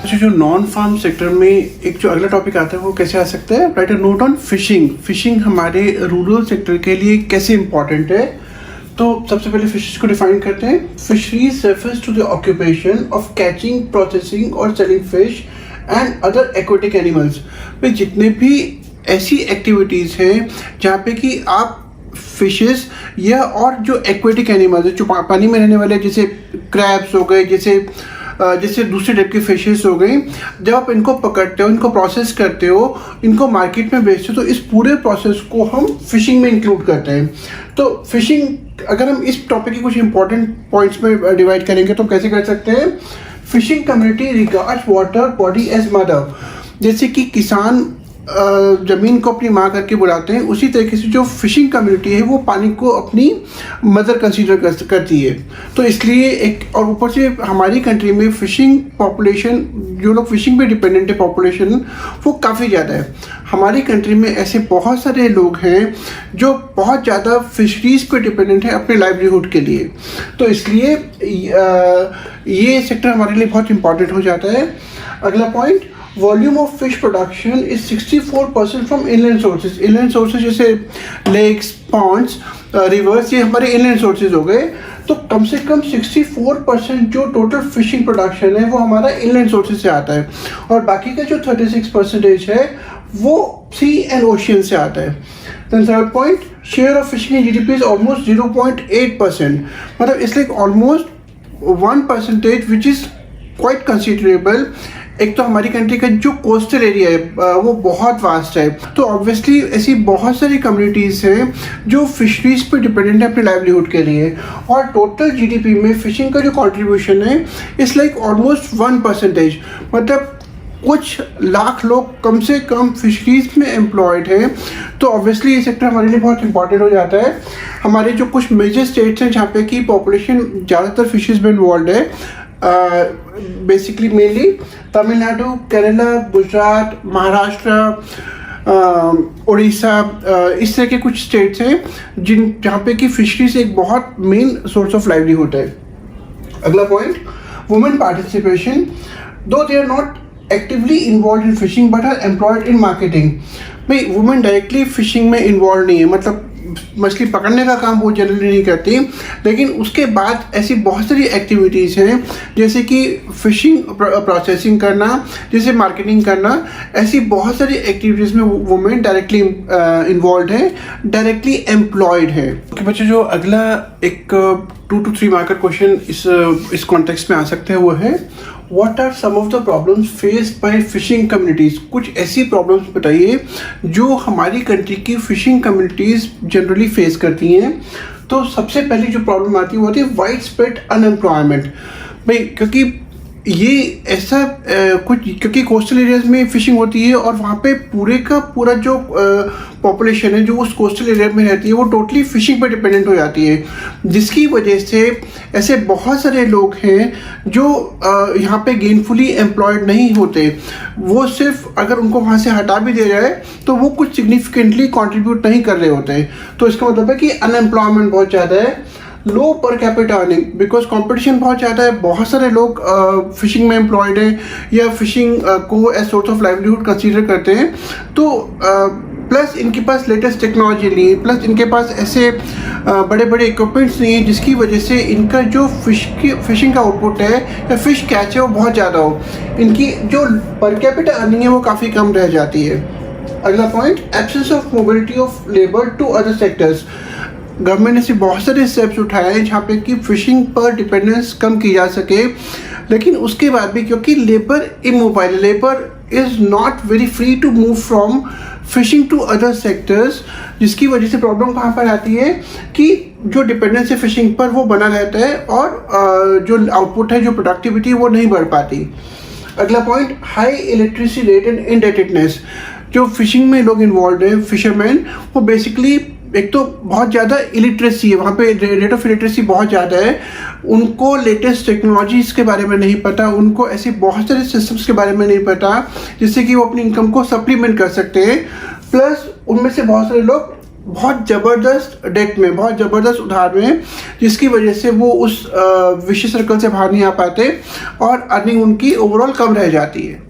अच्छा, जो non farm sector में एक जो अगला टॉपिक आता है वो कैसे आ सकता है? Right a note on fishing. Fishing हमारे रूरल सेक्टर के लिए कैसे इंपॉर्टेंट है? तो सबसे पहले फिशेस को डिफाइन करते हैं। Fisheries refers to the occupation of catching, processing और selling fish and other aquatic animals. भाई जितने भी ऐसी एक्टिविटीज़ हैं जहाँ पे कि आप फिशेस या और जो एक्वेटिक एनिमल्स जो पानी में रहने वाले, जैसे क्रैब्स हो गए, जैसे दूसरे टाइप के फिशेस हो गई, जब आप इनको पकड़ते हो, इनको प्रोसेस करते हो, इनको मार्केट में बेचते हो, तो इस पूरे प्रोसेस को हम फिशिंग में इंक्लूड करते हैं। तो फिशिंग, अगर हम इस टॉपिक के कुछ इंपॉर्टेंट पॉइंट्स में डिवाइड करेंगे तो कैसे कर सकते हैं? Fishing community regards water body as mother. जैसे कि किसान ज़मीन को अपनी माँ करके बुलाते हैं, उसी तरीके से जो फिशिंग कम्युनिटी है वो पानी को अपनी मदर कंसीडर करती है। तो इसलिए और ऊपर से हमारी कंट्री में फिशिंग पॉपुलेशन, जो लोग फिशिंग पे डिपेंडेंट है पॉपुलेशन, वो काफ़ी ज़्यादा है। हमारी कंट्री में ऐसे बहुत सारे लोग हैं जो बहुत ज़्यादा फिशरीज़ पे डिपेंडेंट है अपने लाइवलीहुड के लिए। तो इसलिए ये सेक्टर हमारे लिए बहुत इंपॉर्टेंट हो जाता है। अगला point, volume of fish production is 64% from inland sources. Inland sources जैसे लेक्स, पॉन्ड्स, रिवर्स, ये हमारे इनलैंड सोर्सेज हो गए। तो कम से कम 64% जो टोटल फिशिंग प्रोडक्शन है वो हमारा इनलैंड सोर्सेज से आता है, और बाकी का जो 36% है वो सी एंड ओशियन से आता है। Then third point, share of fishing in GDP is almost 0.8%। मतलब it's like almost 1% which is quite considerable. एक तो हमारी कंट्री का जो कोस्टल एरिया है वो बहुत वास्ट है, तो ऑब्वियसली ऐसी बहुत सारी कम्युनिटीज़ हैं जो फिशरीज पे डिपेंडेंट है अपने लाइवलीहुड के लिए, और टोटल जीडीपी में फिशिंग का जो कंट्रीब्यूशन है इट्स लाइक ऑलमोस्ट 1%। मतलब कुछ लाख लोग कम से कम फिशरीज में एम्प्लॉयड हैं। तो ऑब्वियसली ये सेक्टर हमारे लिए बहुत इंपॉर्टेंट हो जाता है। हमारे जो कुछ मेजर स्टेट्स हैं जहाँ पे कि पॉपुलेशन ज़्यादातर फिशेज में इन्वॉल्व है, बेसिकली मेनली तमिलनाडु, केरला, गुजरात, महाराष्ट्र, उड़ीसा, इस तरह के कुछ स्टेट्स हैं जहाँ पे कि फिशरीज एक बहुत मेन सोर्स ऑफ लाइवलीहुड है। अगला point, women participation. Though they are not actively involve in fishing but are employed in marketing. भाई वुमेन डायरेक्टली फिशिंग में इन्वॉल्व नहीं है, मतलब मछली पकड़ने का काम वो जनरली नहीं करती, लेकिन उसके बाद ऐसी बहुत सारी एक्टिविटीज़ हैं जैसे कि फिशिंग प्रोसेसिंग करना, जैसे मार्केटिंग करना, ऐसी बहुत सारी एक्टिविटीज़ में वुमेन डायरेक्टली इन्वॉल्व है, डायरेक्टली एम्प्लॉयड है। ओके बच्चों, जो अगला एक 2 to 3 मार्कर क्वेश्चन इस कॉन्टेक्स्ट में आ सकते हैं वो है, What are some of the problems faced by fishing communities? कुछ ऐसी प्रॉब्लम्स बताइए जो हमारी कंट्री की फिशिंग कम्युनिटीज़ जनरली फेस करती हैं। तो सबसे पहली जो प्रॉब्लम आती है वो होती है वाइड स्प्रेड अनएम्प्लॉयमेंट। भाई क्योंकि ये ऐसा क्योंकि कोस्टल एरियाज में फिशिंग होती है और वहाँ पे पूरे का पूरा जो पॉपुलेशन है जो उस कोस्टल एरिया में रहती है वो टोटली फिशिंग पे डिपेंडेंट हो जाती है, जिसकी वजह से ऐसे बहुत सारे लोग हैं जो यहाँ पे गेनफुली एम्प्लॉयड नहीं होते। वो सिर्फ अगर उनको वहाँ से हटा भी दिया जाए तो वो कुछ सिग्निफिकेंटली कंट्रीब्यूट नहीं कर रहे होते। तो इसका मतलब है कि अनएम्प्लॉयमेंट बहुत ज़्यादा है। लो per capita earning, because competition बहुत ज़्यादा है, बहुत सारे लोग फिशिंग में एम्प्लॉयड हैं या फिशिंग को as source of livelihood consider करते हैं। तो प्लस इनके पास लेटेस्ट टेक्नोलॉजी नहीं है, प्लस इनके पास ऐसे बड़े बड़े इक्विपमेंट्स नहीं है जिसकी वजह से इनका जो फिशिंग का आउटपुट है या फिश कैच है वो बहुत ज़्यादा हो। इनकी जो पर कैपिटा अर्निंग है वो काफ़ी कम रह जाती है। अगला point, absence of mobility of labour to other sectors. Government ने ऐसे बहुत सारे स्टेप्स उठाए हैं जहाँ पे कि फिशिंग पर डिपेंडेंस कम की जा सके, लेकिन उसके बाद भी क्योंकि labour immobile, labour is not very free to move from fishing to other sectors, जिसकी वजह से प्रॉब्लम कहाँ पर आती है कि जो डिपेंडेंस है फिशिंग पर वो बना रहता है और जो आउटपुट है, जो प्रोडक्टिविटी है वो नहीं बढ़ पाती। अगला point, high electricity rate and indebtedness. जो फिशिंग में लोग इन्वॉल्व हैं, फिशरमैन, वो बेसिकली एक तो बहुत ज़्यादा इलिटरेसी है, वहाँ पे रेट ऑफ इलिटरेसी बहुत ज़्यादा है, उनको लेटेस्ट टेक्नोलॉजीज़ के बारे में नहीं पता, उनको ऐसे बहुत सारे सिस्टम्स के बारे में नहीं पता जिससे कि वो अपनी इनकम को सप्लीमेंट कर सकते हैं। प्लस उनमें से बहुत सारे लोग बहुत ज़बरदस्त डेट में, बहुत ज़बरदस्त उधार में, जिसकी वजह से वो उस विशेष सर्कल से बाहर नहीं आ पाते और अर्निंग उनकी ओवरऑल कम रह जाती है।